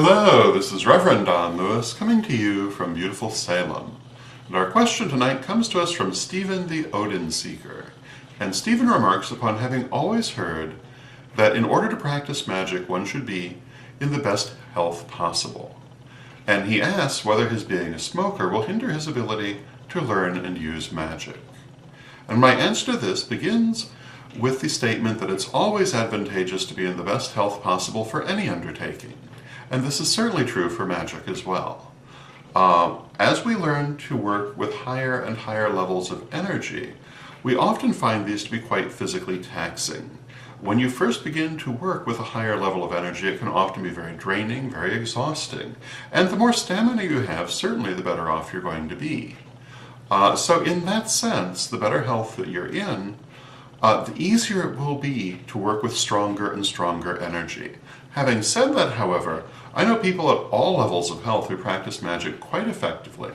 Hello, this is Reverend Don Lewis coming to you from beautiful Salem. And our question tonight comes to us from Stephen the Odin Seeker. And Stephen remarks upon having always heard that in order to practice magic, one should be in the best health possible. And he asks whether his being a smoker will hinder his ability to learn and use magic. And my answer to this begins with the statement that it's always advantageous to be in the best health possible for any undertaking. And this is certainly true for magic as well. As we learn to work with higher and higher levels of energy, we often find these to be quite physically taxing. When you first begin to work with a higher level of energy, it can often be very draining, very exhausting. And the more stamina you have, certainly the better off you're going to be. So in that sense, the better health that you're in, the easier it will be to work with stronger and stronger energy. Having said that, however, I know people at all levels of health who practice magic quite effectively.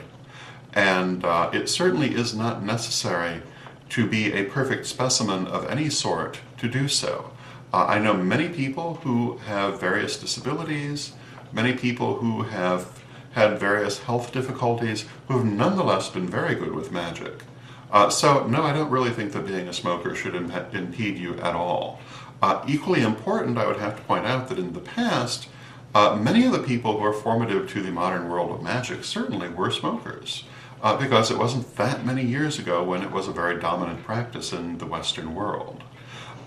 And it certainly is not necessary to be a perfect specimen of any sort to do so. I know many people who have various disabilities, many people who have had various health difficulties, who have nonetheless been very good with magic. So no, I don't really think that being a smoker should impede you at all. Equally important, I would have to point out that in the past, many of the people who are formative to the modern world of magic certainly were smokers, because it wasn't that many years ago when it was a very dominant practice in the Western world.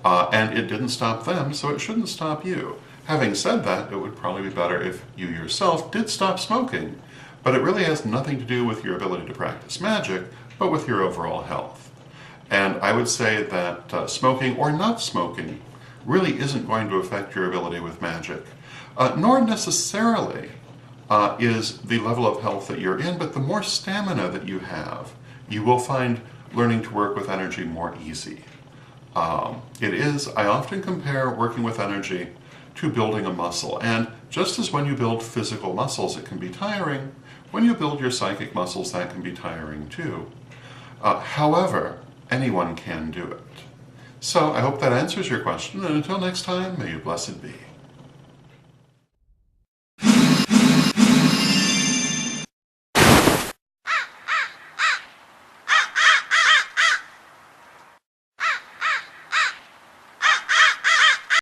And it didn't stop them, so it shouldn't stop you. Having said that, it would probably be better if you yourself did stop smoking, but it really has nothing to do with your ability to practice magic, but with your overall health. And I would say that smoking or not smoking really isn't going to affect your ability with magic, nor necessarily is the level of health that you're in, but the more stamina that you have, you will find learning to work with energy more easy. I often compare working with energy to building a muscle, and just as when you build physical muscles it can be tiring, when you build your psychic muscles that can be tiring too. However, anyone can do it. So I hope that answers your question, and until next time, may you blessed be.